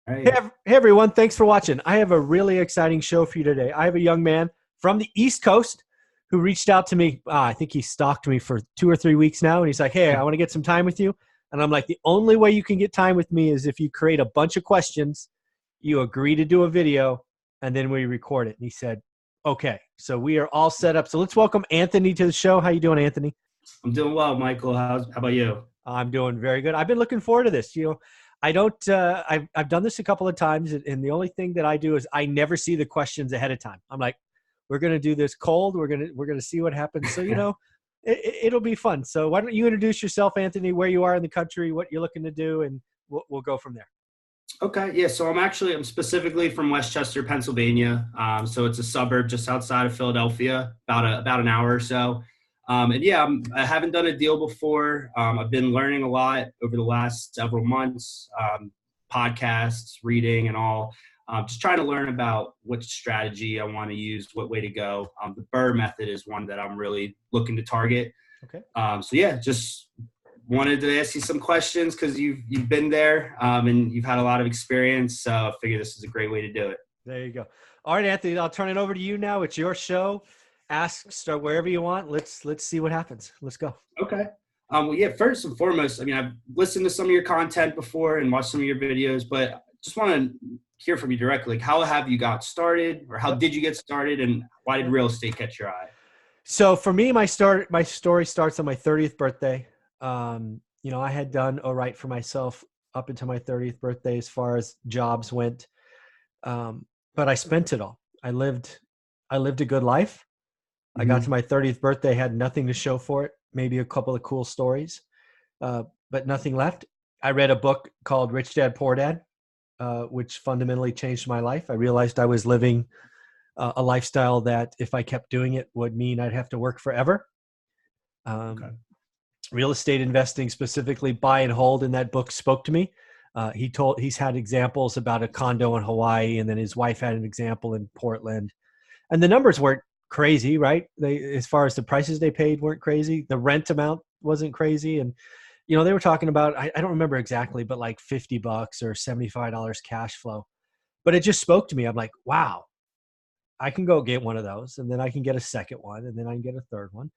All Hey, right. hey everyone, thanks for watching. I have a really exciting show for you today. I have a young man from the East Coast who reached out to me. I think he stalked me for 2 or 3 weeks now, and he's like, "Hey, I want to get some time with you." And I'm like, "The only way you can get time with me is if you create a bunch of questions, you agree to do a video, and then we record it." And he said, "Okay." So we are all set up. So let's welcome Anthony to the show. How you doing, Anthony? I'm doing well, Michael. How about you? I'm doing very good. I've been looking forward to this. I don't. I've done this a couple of times, and the only thing that I do is I never see the questions ahead of time. I'm like, we're gonna do this cold. We're gonna see what happens. So it'll be fun. So why don't you introduce yourself, Anthony? Where you are in the country, what you're looking to do, and we'll go from there. Okay, yeah. So I'm specifically from Westchester, Pennsylvania. So it's a suburb just outside of Philadelphia, about an hour or so. And yeah, I haven't done a deal before. I've been learning a lot over the last several months, podcasts, reading, and all. Just trying to learn about which strategy I want to use, what way to go. The Burr method is one that I'm really looking to target. Okay. So yeah, just wanted to ask you some questions because you've been there and you've had a lot of experience. So I figure this is a great way to do it. There you go. All right, Anthony. I'll turn it over to you now. It's your show. Start wherever you want. Let's see what happens. Let's go. Okay. Well, yeah. First and foremost, I mean, I've listened to some of your content before and watched some of your videos, but just want to hear from you directly. Like, how have you got started, or how Yep. did you get started, and why did real estate catch your eye? So for me, my story starts on my 30th birthday. I had done all right for myself up until my 30th birthday as far as jobs went. But I spent it all. I lived a good life. I got to Mm-hmm. my 30th birthday, had nothing to show for it, maybe a couple of cool stories, but nothing left. I read a book called Rich Dad, Poor Dad, which fundamentally changed my life. I realized I was living a lifestyle that if I kept doing it would mean I'd have to work forever. Okay. Um, Real estate investing, specifically buy and hold, in that book spoke to me. He's had examples about a condo in Hawaii, and then his wife had an example in Portland, and the numbers weren't crazy, right? As far as the prices they paid weren't crazy. The rent amount wasn't crazy. And, they were talking about, I don't remember exactly, but like $50 or $75 cash flow, but it just spoke to me. I'm like, wow, I can go get one of those, and then I can get a second one, and then I can get a third one.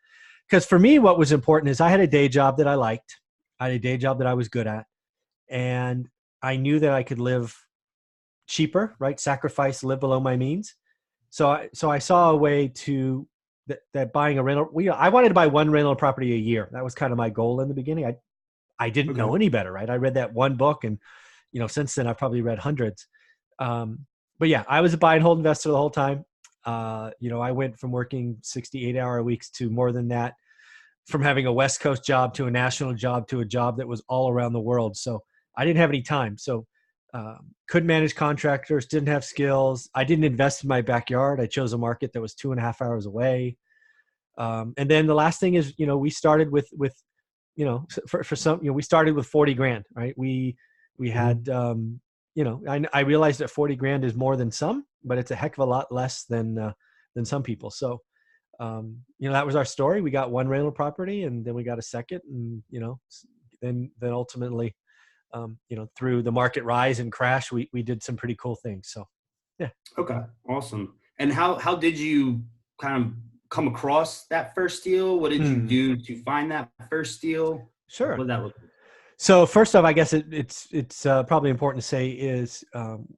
Because for me, what was important is I had a day job that I liked. I had a day job that I was good at. And I knew that I could live cheaper, right? Sacrifice, live below my means. So I saw a way to that buying a rental. I wanted to buy one rental property a year. That was kind of my goal in the beginning. I didn't Okay. know any better, right? I read that one book, and since then I've probably read hundreds. But yeah, I was a buy and hold investor the whole time. I went from working 68-hour weeks to more than that, from having a West Coast job to a national job to a job that was all around the world. So I didn't have any time. So couldn't manage contractors, didn't have skills. I didn't invest in my backyard. I chose a market that was 2.5 hours away. And then the last thing is, we started with for some, we started with 40 grand, right? We Mm-hmm. had, I realized that 40 grand is more than some, but it's a heck of a lot less than some people. So, that was our story. We got one rental property, and then we got a second, and, then ultimately, through the market rise and crash, we did some pretty cool things. So, yeah. Okay. Awesome. And how did you kind of come across that first deal? What did you Hmm. do to find that first deal? Sure. What did that look like? So first off, I guess it's probably important to say is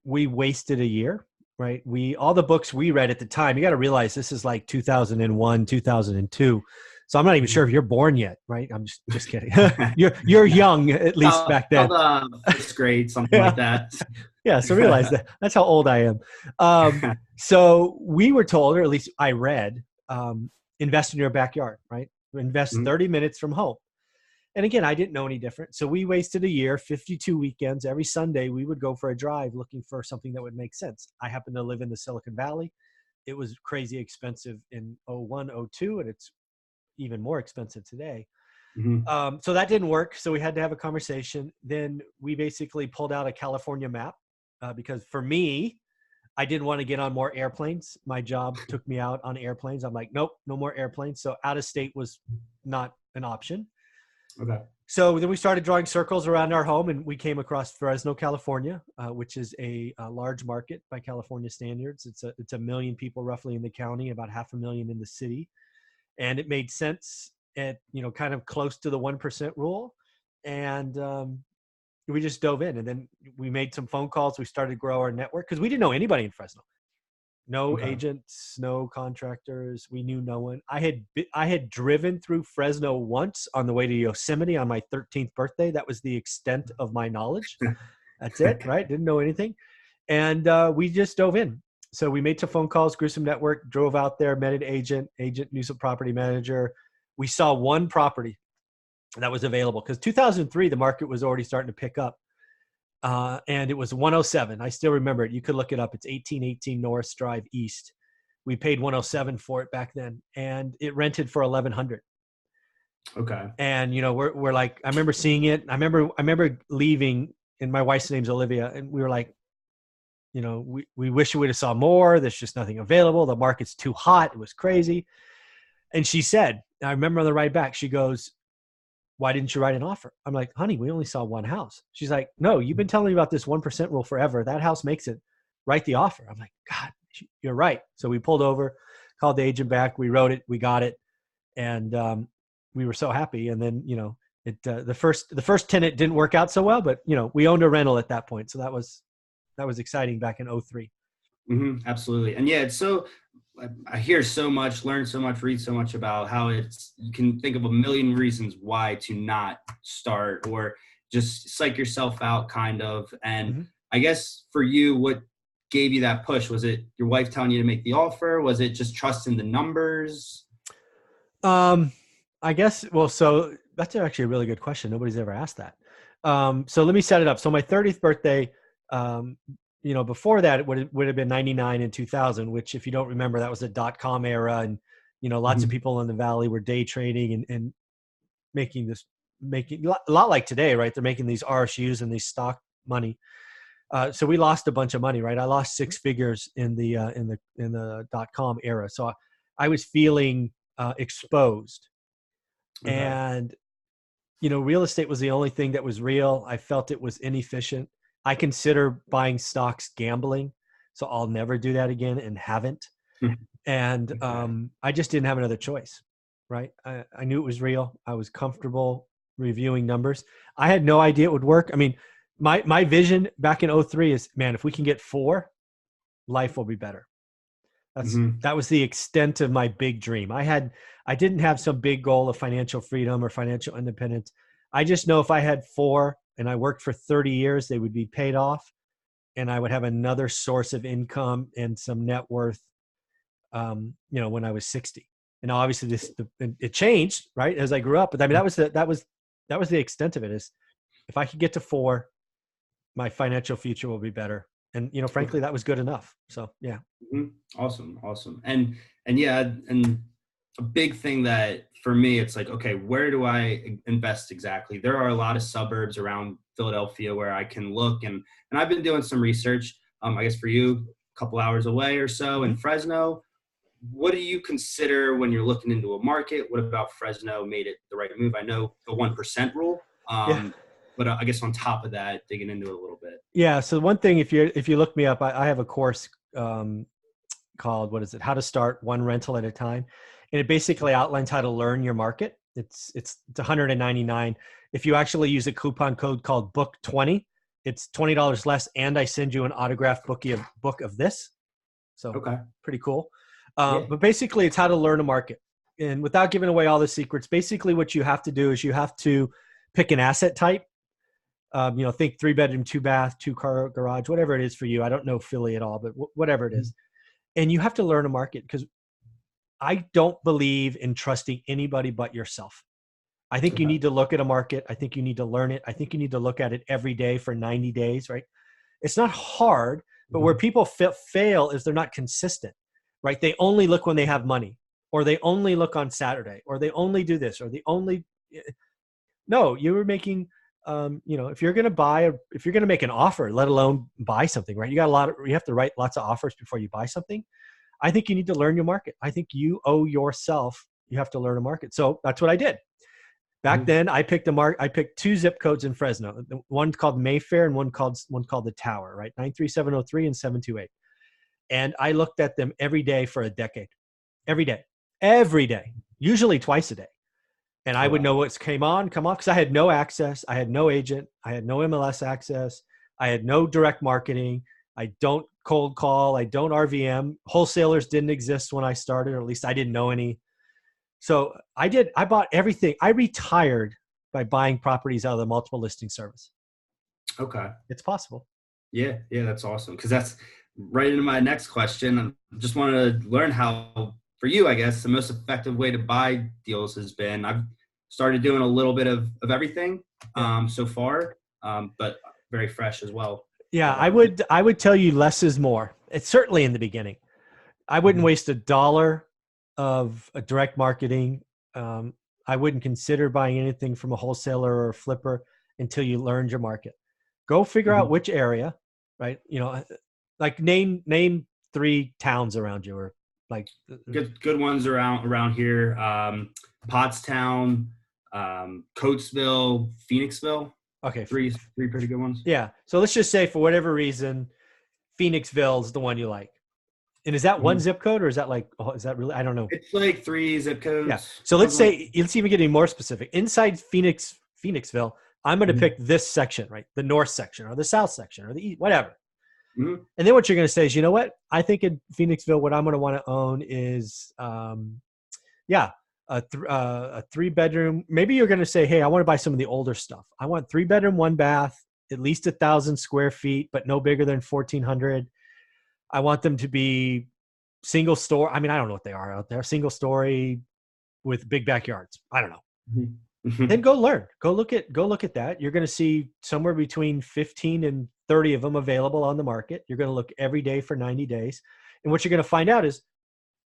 we wasted a year, right? All the books we read at the time. You got to realize this is like 2001, 2002. So I'm not even sure if you're born yet, right? I'm just kidding. You're No. young, at least back then. First grade, something like Yeah. that. Yeah. So realize that that's how old I am. So we were told, or at least I read, invest in your backyard, right? Invest Mhm. 30 minutes from home. And again, I didn't know any different. So we wasted a year, 52 weekends. Every Sunday, we would go for a drive looking for something that would make sense. I happen to live in the Silicon Valley. It was crazy expensive in '01, '02, and it's even more expensive today. Mhm. So that didn't work. So we had to have a conversation. Then we basically pulled out a California map because for me, I didn't want to get on more airplanes. My job took me out on airplanes. I'm like, nope, no more airplanes. So out of state was not an option. Okay. So then we started drawing circles around our home, and we came across Fresno, California, which is a large market by California standards. It's a million people roughly in the county, about 500,000 in the city, and it made sense at kind of close to the 1% rule, and we just dove in, and then we made some phone calls. We started to grow our network because we didn't know anybody in Fresno. No Okay. agents, no contractors. We knew no one. I had driven through Fresno once on the way to Yosemite on my 13th birthday. That was the extent of my knowledge. That's it, right? Didn't know anything. And we just dove in. So we made some phone calls, grew some network, drove out there, met an agent. Agent knew some property manager. We saw one property that was available because 2003, the market was already starting to pick up. And it was 107. I still remember it. You could look it up. It's 1818 Norris Drive East. We paid 107 for it back then, and it rented for 1100. Okay. And we're like, I remember seeing it. I remember leaving, and my wife's name's Olivia, and we were like, we wish we would have saw more. There's just nothing available. The market's too hot. It was crazy. And she said, I remember on the ride back, she goes, why didn't you write an offer? I'm like, honey, we only saw one house. She's like, no, you've been telling me about this 1% rule forever. That house makes it. Write the offer. I'm like, God, you're right. So we pulled over, called the agent back. We wrote it. We got it. And we were so happy. And then, the first tenant didn't work out so well, but, we owned a rental at that point. So that was exciting back in 03. Absolutely. And yeah, it's so, I hear so much, learn so much, read so much about how you can think of a million reasons why to not start or just psych yourself out kind of. And I guess for you, what gave you that push? Was it your wife telling you to make the offer? Was it just trusting the numbers? I guess, well, so that's actually a really good question. Nobody's ever asked that. So let me set it up. So my 30th birthday, before that, it would have been 99 and 2000, which if you don't remember, that was the .com era. And, lots of people in the Valley were day trading and making a lot like today, right? They're making these RSUs and these stock money. So we lost a bunch of money, right? I lost six figures in the .com era. So I was feeling exposed. Okay. And, real estate was the only thing that was real. I felt it was inefficient. I consider buying stocks gambling, so I'll never do that again and haven't. And I just didn't have another choice, right? I knew it was real. I was comfortable reviewing numbers. I had no idea it would work. I mean, my vision back in 03 is, man, if we can get 4, life will be better. That was the extent of my big dream. I didn't have some big goal of financial freedom or financial independence. I just know if I had 4 and I worked for 30 years, they would be paid off and I would have another source of income and some net worth, when I was 60. And obviously it changed, right, as I grew up. But I mean, that was the extent of it. Is if I could get to 4, my financial future will be better. And, frankly, that was good enough. So, yeah. Awesome. And yeah, and a big thing that for me, it's like, okay, where do I invest exactly? There are a lot of suburbs around Philadelphia where I can look and I've been doing some research. I guess for you, a couple hours away or so in Fresno. What do you consider when you're looking into a market? What about Fresno made it the right move? I know the 1% rule, Yeah. but I guess on top of that, digging into it a little bit. Yeah. So one thing, if you look me up, I have a course called, what is it? How to Start One Rental at a Time. And it basically outlines how to learn your market. It's $199. If you actually use a coupon code called Book 20, it's $20 less. And I send you an autographed book of this. So pretty cool. But basically it's how to learn a market. And without giving away all the secrets, basically what you have to do is you have to pick an asset type. Think 3-bedroom, 2-bath, 2-car garage, whatever it is for you. I don't know Philly at all, but whatever it is. And you have to learn a market because I don't believe in trusting anybody but yourself. I think you need to look at a market. I think you need to learn it. I think you need to look at it every day for 90 days, right? It's not hard, but where people fail is they're not consistent, right? They only look when they have money, or they only look on Saturday, or they only do this, or no, you were making, if you're going to make an offer, let alone buy something, right? You have to write lots of offers before you buy something. I think you need to learn your market. I think you owe yourself, you have to learn a market. So that's what I did. Back then, I picked I picked two zip codes in Fresno. One called Mayfair and one called the Tower, right? 93703 and 728. And I looked at them every day for a decade. Every day, usually twice a day. And I Oh, would know wow. what's come off, because I had no access. I had no agent. I had no MLS access. I had no direct marketing. I don't cold call. I don't RVM. Wholesalers didn't exist when I started, or at least I didn't know any. So I bought everything. I retired by buying properties out of the multiple listing service. Okay. It's possible. Yeah, yeah, that's awesome. Because that's right into my next question. I just wanted to learn how, for you, I guess, the most effective way to buy deals has been. I've started doing a little bit of everything Yeah. so far, but very fresh as well. Yeah, But I would tell you less is more. It's certainly in the beginning. I wouldn't mhm, waste $1 of a direct marketing. Um, I wouldn't consider buying anything from a wholesaler or a flipper until you learned your market. Go figure out mhm. which area, right? Like name 3 towns around you, or like Good ones around here. Pottstown, Coatesville, Phoenixville. okay, Three pretty good ones. yeah. So let's just say for whatever reason, Phoenixville is the one you like. And is that one Mhm. zip code, or is that like, oh, is that really? I don't know. It's like 3 zip Yeah. codes, So let's something like. say, let's even get more specific. Inside Phoenixville, I'm going to Mhm, pick this section, right? The north section or the south section or the east, whatever. mhm, And then what you're going to say is, you know what? I think in Phoenixville, what I'm going to want to own is, yeah, a 3-bedroom. Maybe you're going to say, hey, I want to buy some of the older stuff. I want 3-bedroom, 1 bath, at least 1,000 square feet, but no bigger than 1,400. I want them to be single story. I mean, I don't know what they are out there. Single story with big backyards. I don't know. mhm, Then mhm. go learn. Go look at that. You're going to see somewhere between 15 and 30 of them available on the market. You're going to look every day for 90 days. And what you're going to find out is,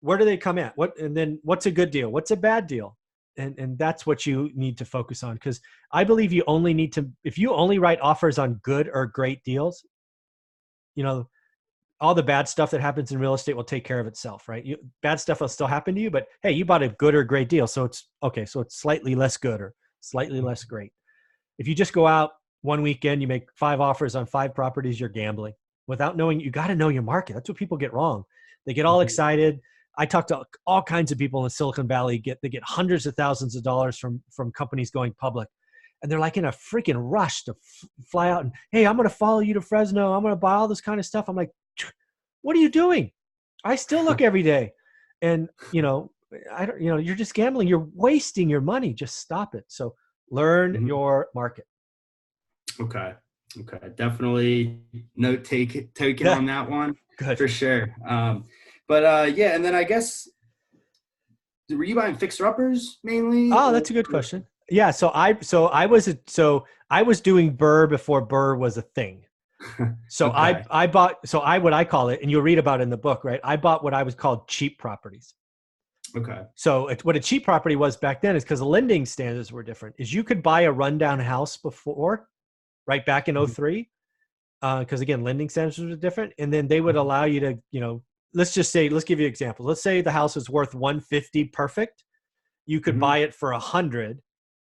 where do they come at? And then what's a good deal? What's a bad deal? And that's what you need to focus on, because I believe you only need to, if you only write offers on good or great deals, you know, all the bad stuff that happens in real estate will take care of itself, right? Bad stuff will still happen to you, but hey, you bought a good or great deal. So it's okay. So it's slightly less good or slightly less great. If you just go out one weekend, you make 5 offers on 5 properties, you're gambling without knowing. You got to know your market. That's what people get wrong. They get all excited. I talk to all kinds of people in Silicon Valley. They get hundreds of thousands of dollars from companies going public, and they're like in a freaking rush to fly out and, hey, I'm going to follow you to Fresno. I'm going to buy all this kind of stuff. I'm like, what are you doing? I still look every day, and I don't. You're just gambling. You're wasting your money. Just stop it. So learn Mhm. your market. Okay. Okay. Definitely taken Yeah, on that one good. for sure. But yeah, and then I guess were you buying fixer uppers mainly Oh, or that's a good question. Yeah, I was doing Burr before Burr was a thing. So okay. I bought what I call it, and you'll read about it in the book, right? I bought what I was called cheap properties. Okay. So what a cheap property was back then is, because the lending standards were different, is you could buy a rundown house before, right back in Mhm, '03, because again, lending standards were different, and then they would mhm, allow you to, let's give you an example. Let's say the house is worth 150 perfect. You could mhm. buy it for 100,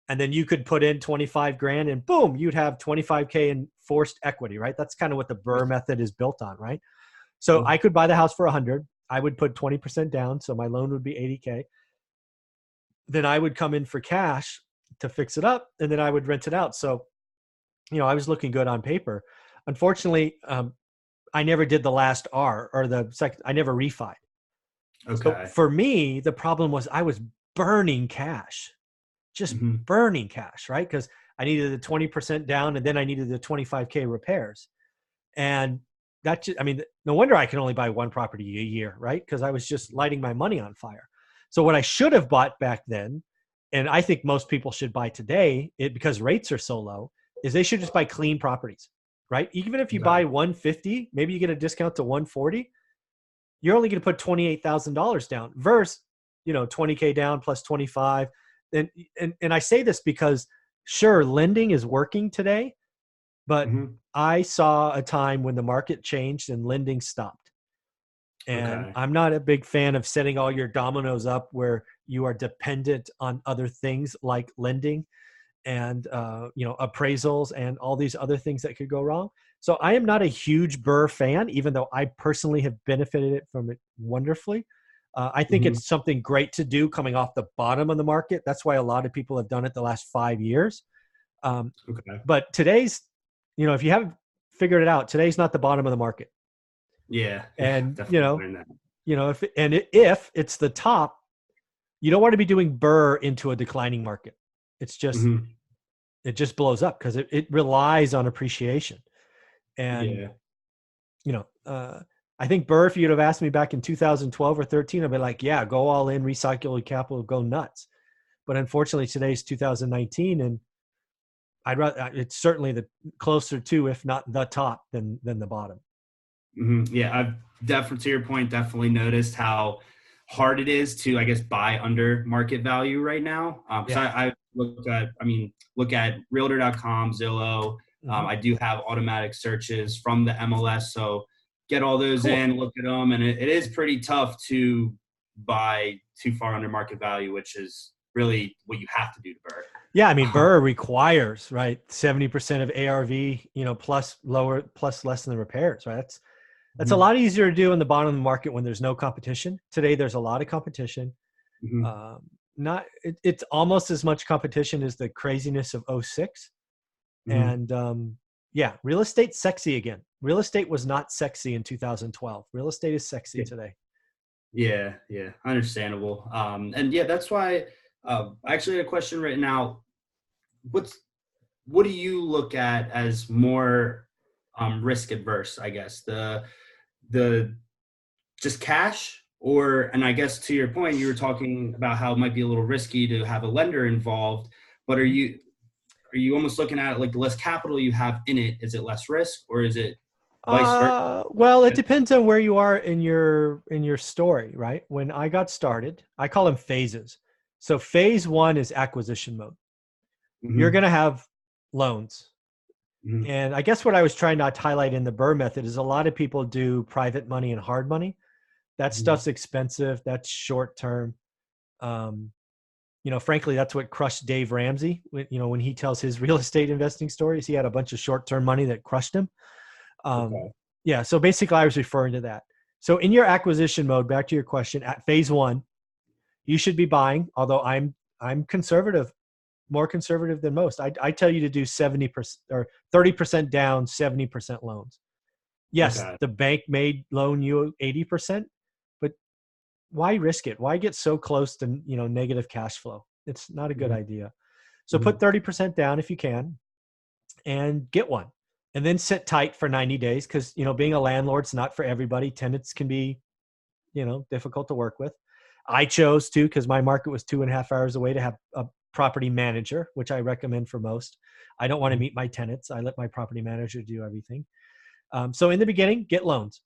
and then you could put in 25 grand, and boom, you'd have 25K in forced equity, right? That's kind of what the Burr method is built on, right? So Cool. I could buy the house for 100. I would put 20% down, so my loan would be 80K. Then I would come in for cash to fix it up, and then I would rent it out. So, I was looking good on paper. Unfortunately, I never did the last R, or the second. I never refied. So Okay. for me, the problem was I was burning cash, just Mhm, burning cash, right? Because I needed the 20% down, and then I needed the 25K repairs. And I mean, no wonder I can only buy one property a year, right? Because I was just lighting my money on fire. So what I should have bought back then, and I think most people should buy today, because rates are so low, is they should just buy clean properties, right? Even if you okay. buy 150, maybe you get a discount to 140, you're only going to put $28,000 down versus, 20K down plus 25. And I say this because, sure, lending is working today, but Mhm, I saw a time when the market changed and lending stopped. And okay. I'm not a big fan of setting all your dominoes up where you are dependent on other things like lending and appraisals and all these other things that could go wrong. So I am not a huge Burr fan, even though I personally have benefited from it wonderfully. I think Hmm. it's something great to do coming off the bottom of the market. That's why a lot of people have done it the last 5 years. Um, Okay. but today's, if you haven't figured it out, today's not the bottom of the market. Yeah. Yeah. And Definitely learned that. if it's the top, you don't want to be doing Burr into a declining market. It's just Hmm. it just blows up because it relies on appreciation. And Yeah. you know, uh, I think Burr, if you'd have asked me back in 2012 or 13, I'd be like, yeah, go all in, recycle your capital, go nuts. But unfortunately, today's 2019, and I'd rather it's certainly the closer to, if not the top, than the bottom. Hmm. Yeah. I've definitely, to your point, definitely noticed how hard it is to, I guess, buy under market value right now. Yeah. I look at realtor.com, Zillow. Hmm. I do have automatic searches from the MLS. So get all those Cool. in, look at them. And it is pretty tough to buy too far under market value, which is really what you have to do to Burr. Yeah, I mean, Burr requires, right, 70% of ARV, plus less than the repairs, right? That's a Mhm. lot easier to do in the bottom of the market when there's no competition. Today, there's a lot of competition. Mhm. Um, it's almost as much competition as the craziness of '06. Mhm. And yeah, real estate's sexy again. Real estate was not sexy in 2012. Real estate is sexy today. Yeah, yeah, understandable. And yeah, that's why I actually had a question right now. What's what do you look at as more risk adverse? I guess the just cash, or and I guess to your point, you were talking about how it might be a little risky to have a lender involved. But Mhm. are you almost looking at it like the less capital you have in it, is it less risk, or is it vice versa? Well, it depends on where you are in your story, right? When I got started, I call them phases. So phase one is acquisition mode. You're Hmm. going to have loans. Hmm. And I guess what I was trying to highlight in the Burr method is a lot of people do private money and hard money. That Hmm. stuff's expensive. That's short term. Um, frankly, that's what crushed Dave Ramsey. When he tells his real estate investing stories, he had a bunch of short term money that crushed him. Um, Okay. yeah. So basically, I was referring to that. So in your acquisition mode, back to your question, at phase one, you should be buying. Although I'm conservative, more conservative than most. I tell you to do 70% or 30% down, 70% loans. Yes, Okay. the bank may loan you 80%, but why risk it? Why get so close to negative cash flow? It's not a good Hmm. idea. So put Hmm. 30% down if you can and get one. And then sit tight for 90 days because being a landlord's not for everybody. Tenants can be, difficult to work with. I chose to because my market was 2.5 hours away to have a property manager, which I recommend for most. I don't want to meet my tenants. I let my property manager do everything. So in the beginning, get loans.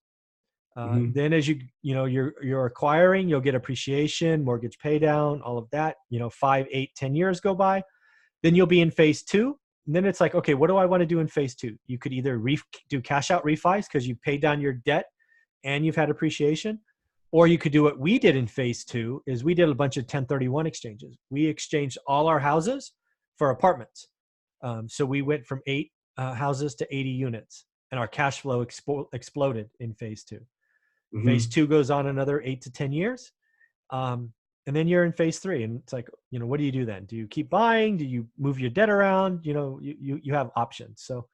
Hmm. Then as you're acquiring, you'll get appreciation, mortgage pay down, all of that. 5, 8, 10 years go by. Then you'll be in phase two. And then it's like, okay, what do I want to do in phase two? You could either do cash out refis because you paid down your debt and you've had appreciation, or you could do what we did in phase two is we did a bunch of 1031 exchanges. We exchanged all our houses for apartments. So we went from 8 houses to 80 units and our cash flow exploded in phase two. Phase Hmm. two goes on another 8 to 10 years. And then you're in phase three. And it's like, what do you do then? Do you keep buying? Do you move your debt around? You have options. So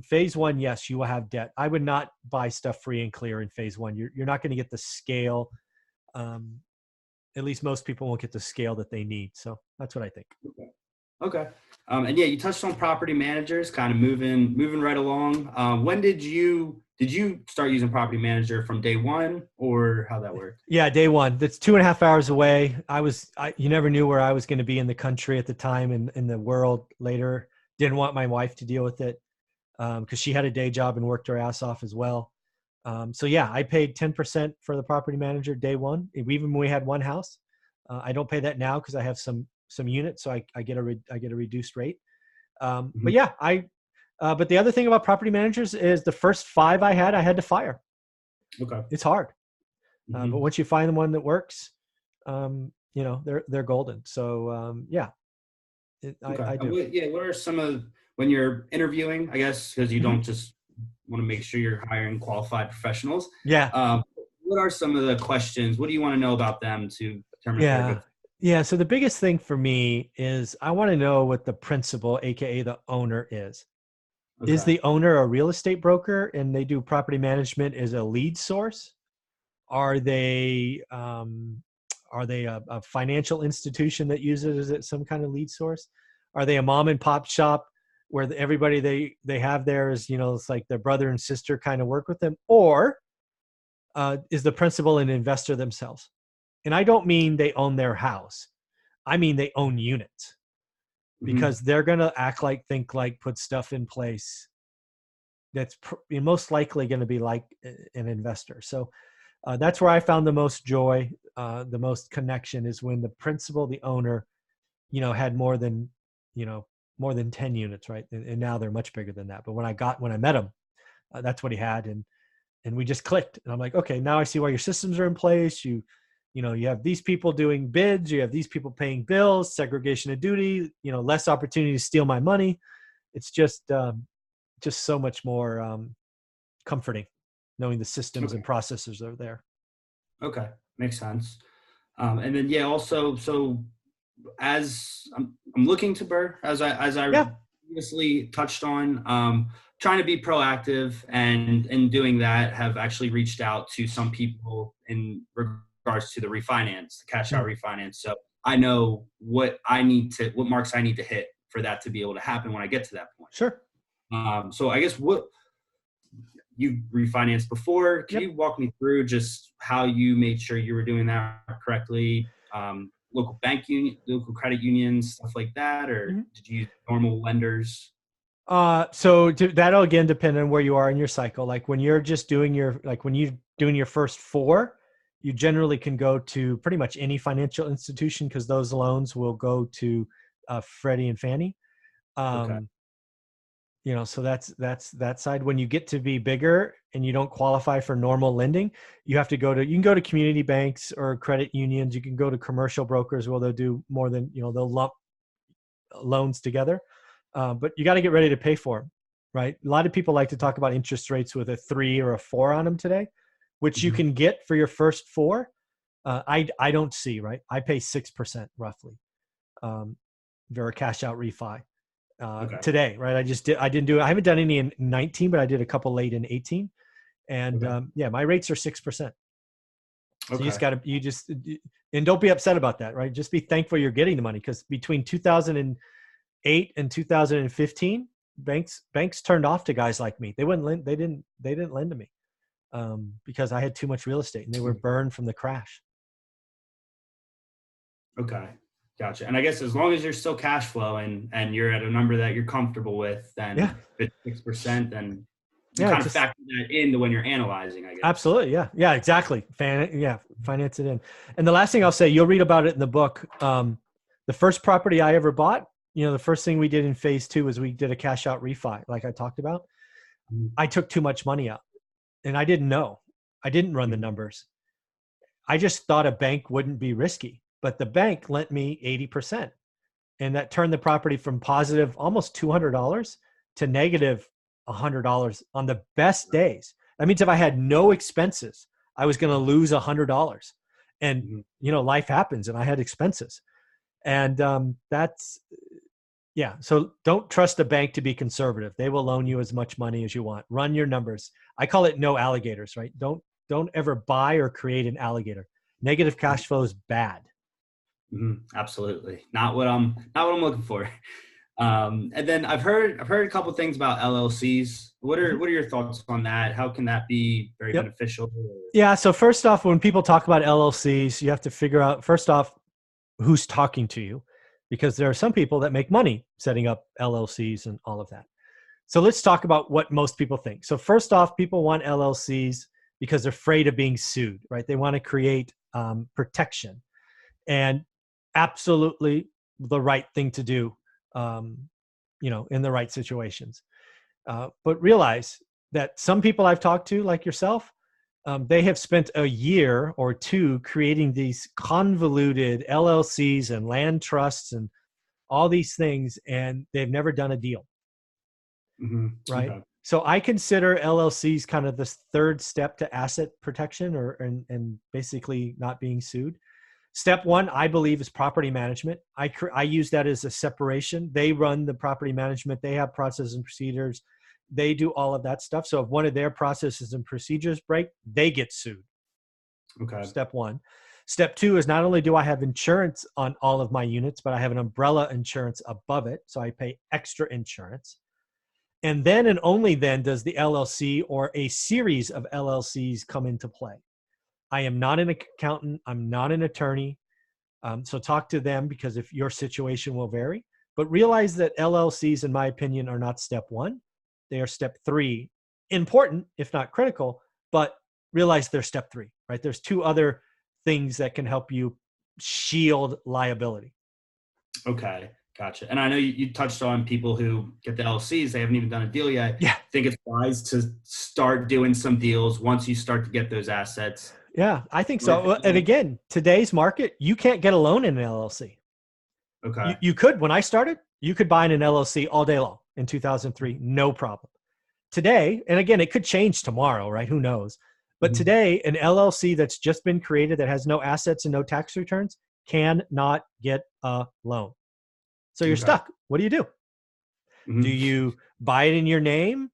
phase one, yes, you will have debt. I would not buy stuff free and clear in phase one. You're not going to get the scale. Um, at least most people won't get the scale that they need. So that's what I think. Okay. And yeah, you touched on property managers, kind of moving right along. When did you start using property manager from day one, or how that worked? Yeah, day one. That's 2.5 hours away. You never knew where I was going to be in the country at the time and in the world later. Didn't want my wife to deal with it because she had a day job and worked her ass off as well. So yeah, I paid 10% for the property manager day one, even when we had one house. I don't pay that now because I have some units, so I get a reduced rate. Hmm. But yeah, but the other thing about property managers is the first 5 I had to fire. Okay. It's hard. But Hmm. once you find the one that works, um, they're golden. So yeah, Okay. I And do. yeah, what are some of when you're interviewing, I guess, because you Mhm. don't just want to make sure you're hiring qualified professionals. Yeah. What are some of the questions? What do you want to know about them to determine if they're a Yeah. good? Yeah. So the biggest thing for me is I want to know what the principal, AKA the owner, is. Is Okay. the owner a real estate broker and they do property management as a lead source? Are they a financial institution that uses it as some kind of lead source? Are they a mom and pop shop where everybody they have there is, it's like their brother and sister kind of work with them? Or is the principal an investor themselves? And I don't mean they own their house. I mean they own units, Hmm. because they're going to act like, think like, put stuff in place that's most likely going to be like an investor. So that's where I found the most joy, the most connection, is when the principal, the owner, had you know, more than 10 units, right? And now they're much bigger than that. But when I met him, that's what he had. And we just clicked. And I'm like, okay, now I see why your systems are in place. You have these people doing bids, you have these people paying bills, segregation of duty, less opportunity to steal my money. It's just so much more comforting knowing the systems Okay. and processes are there. Okay. Makes sense. And then yeah, also so as I'm looking to Burr, as I Yeah, previously touched on, trying to be proactive, and in doing that, have actually reached out to some people in regards to the refinance, the cash out mm, refinance. So I know what marks I need to hit for that to be able to happen when I get to that point. sure. So I guess what you refinanced before, can Yep. you walk me through just how you made sure you were doing that correctly? Local bank union, local credit unions, stuff like that, or Mhm. did you use normal lenders? That'll again depend on where you are in your cycle. Like when you're just doing when you're doing your first four, you generally can go to pretty much any financial institution because those loans will go to Freddie and Fannie. Okay. Um, so that's that side. When you get to be bigger and you don't qualify for normal lending, you can go to community banks or credit unions. You can go to commercial brokers where they'll do more than, they'll lump loans together. But you got to get ready to pay for them, right? A lot of people like to talk about interest rates with a 3 or a 4 on them today, which you Mhm. can get for your first four. I don't see, right? I pay 6% roughly um, for a cash out refi Okay. today, right? I didn't do it. I haven't done any in 19, but I did a couple late in 18. And Okay. yeah, my rates are 6%. So Okay. and don't be upset about that, right? Just be thankful you're getting the money, because between 2008 and 2015, banks turned off to guys like me. They wouldn't lend. They didn't lend to me because I had too much real estate and they were burned from the crash. Okay. Gotcha. And I guess as long as you're still cash flowing and you're at a number that you're comfortable with, Yeah, then if it's 6%, then you yeah, kind of just factor that into when you're analyzing, I guess. absolutely, yeah, yeah, exactly. Finance it in. And the last thing I'll say, you'll read about it in the book. The first property I ever bought, the first thing we did in phase 2 was we did a cash out refi, like I talked about. Mhm. I took too much money out, and I didn't know. I didn't run the Mhm. numbers. I just thought a bank wouldn't be risky, but the bank lent me 80%. And that turned the property from positive almost $200 to negative $100 on the best days. That means if I had no expenses, I was going to lose $100. And, Mhm. life happens and I had expenses. And yeah. So don't trust a bank to be conservative. They will loan you as much money as you want. Run your numbers. I call it no alligators, right? Don't ever buy or create an alligator. Negative cash flow is bad. Absolutely. Not what I'm looking for. And then I've heard a couple things about LLCs. What are Mhm. what are your thoughts on that? How can that be very Yep. beneficial? Yeah. So first off, when people talk about LLCs, you have to figure out first off who's talking to you, because there are some people that make money setting up LLCs and all of that. So let's talk about what most people think. So first off, people want LLCs because they're afraid of being sued, right? They want to create protection, and absolutely the right thing to do, um, in the right situations. But realize that some people I've talked to, like yourself, They have spent a year or two creating these convoluted LLCs and land trusts and all these things, and they've never done a deal, right? Okay. So I consider LLCs kind of this third step to asset protection, or and basically not being sued. Step one, I believe, is property management. I use that as a separation. They run the property management. They have processes and procedures. They do all of that stuff. So if one of their processes and procedures break, they get sued. Okay. Step one. Step two is not only do I have insurance on all of my units, but I have an umbrella insurance above it. So I pay extra insurance. And then and only then does the LLC or a series of LLCs come into play. I am not an accountant. I'm not an attorney. So talk to them, because if your situation will vary. But realize that LLCs, in my opinion, are not step one. They are step three. Important, if not critical, but realize they're step three, right? There's two other things that can help you shield liability. Okay. Gotcha. And I know you touched on people who get the LLCs, they haven't even done a deal yet. Yeah. I think it's wise to start doing some deals once you start to get those assets. Yeah, I think so. And again, today's market, you can't get a loan in an LLC. Okay. You could, when I started, you could buy in an LLC all day long in 2003, no problem. Today, and again, it could change tomorrow, right? Who knows? But today, an LLC that's just been created that has no assets and no tax returns cannot get a loan. So you're stuck. What do you do? Do you buy it in your name,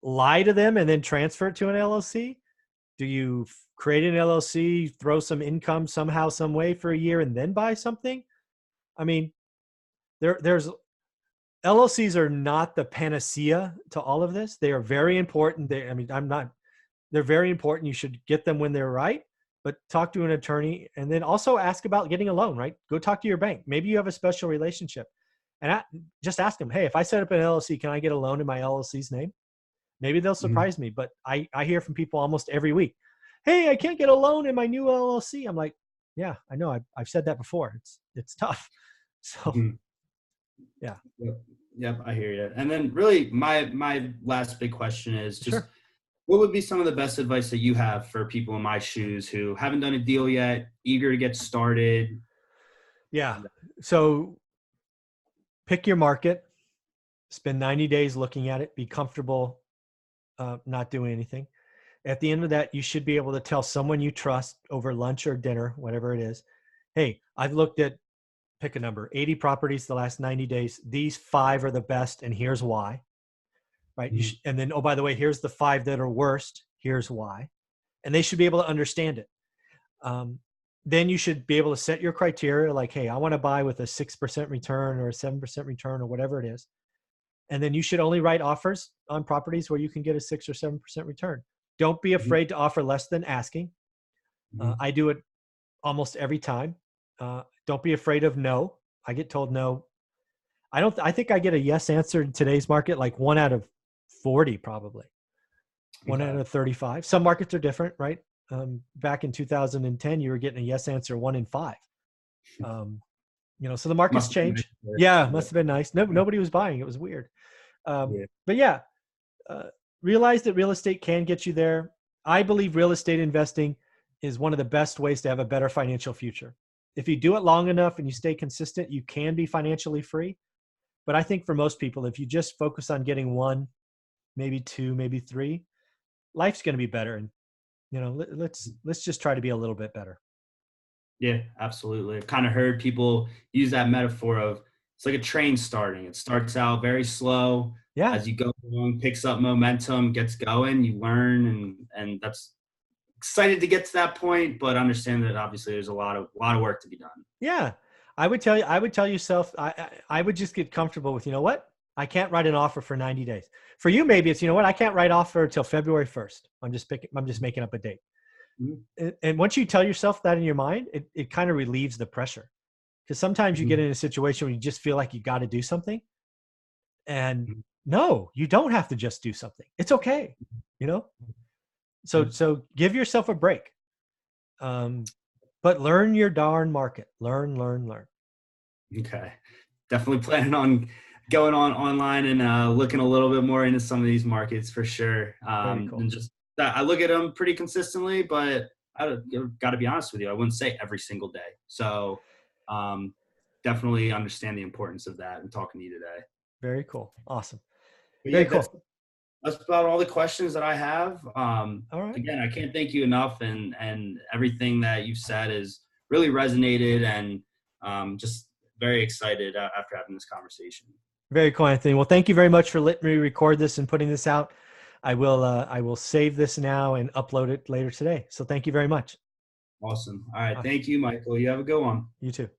lie to them, and then transfer it to an LLC? Do you create an LLC, throw some income somehow, some way for a year, and then buy something? I mean, there's LLCs are not the panacea to all of this. They are very important. They're very important. You should get them when they're right, but talk to an attorney, and then also ask about getting a loan, right? Go talk to your bank. Maybe you have a special relationship, and just ask them, hey, if I set up an LLC, can I get a loan in my LLC's name? Maybe they'll surprise me, but I hear from people almost every week, hey, I can't get a loan in my new LLC. I'm like, yeah, I know. I've said that before. It's tough. So, yeah. Yep, I hear you. And then really my last big question is just, Sure. what would be some of the best advice that you have for people in my shoes who haven't done a deal yet, eager to get started? Yeah. So pick your market, spend 90 days looking at it, be comfortable not doing anything. At the end of that, you should be able to tell someone you trust over lunch or dinner, whatever it is, hey, I've looked at, pick a number, 80 properties the last 90 days. These 5 are the best, and here's why, right? And then, oh, by the way, here's the 5 that are worst. Here's why. And they should be able to understand it. Then you should be able to set your criteria, like, hey, I want to buy with a 6% return or a 7% return or whatever it is. And then you should only write offers on properties where you can get a 6 or 7% return. Don't be afraid to offer less than asking. I do it almost every time. Don't be afraid of no. I get told no. I think I get a yes answer in today's market, like 1 out of 40, probably 1 out of 35. Some markets are different, right? Back in 2010, you were getting a yes answer 1 in 5. So the market's changed. Yeah, must have been nice. Nobody was buying. It was weird. But yeah, realize that real estate can get you there. I believe real estate investing is one of the best ways to have a better financial future. If you do it long enough and you stay consistent, you can be financially free. But I think for most people, if you just focus on getting 1, maybe 2, maybe 3, life's going to be better. And let's just try to be a little bit better. Yeah, absolutely. I've kind of heard people use that metaphor of, it's like a train starting. It starts out very slow. Yeah. As you go along, picks up momentum, gets going, you learn, and that's excited to get to that point, but understand that obviously there's a lot of work to be done. Yeah. I would tell yourself, I would just get comfortable with, what? I can't write an offer for 90 days. For you, maybe it's, I can't write offer until February 1st. I'm just making up a date. And once you tell yourself that in your mind, it kind of relieves the pressure. Because sometimes you get in a situation where you just feel like you got to do something. And no, you don't have to just do something. It's okay. So give yourself a break. But learn your darn market. Learn. Okay. Definitely planning on going online and looking a little bit more into some of these markets for sure. Very cool. And just I look at them pretty consistently, but I got to be honest with you, I wouldn't say every single day. So um, definitely understand the importance of that and talking to you today. Very cool. Awesome. But Very yeah, cool. that's about all the questions that I have. All right. Again, I can't thank you enough, and everything that you've said is really resonated, and just very excited after having this conversation. Very cool, Anthony. Well, thank you very much for letting me record this and putting this out. I will save this now and upload it later today. So thank you very much. Awesome. All right. Awesome. Thank you, Michael. You have a good one. You too.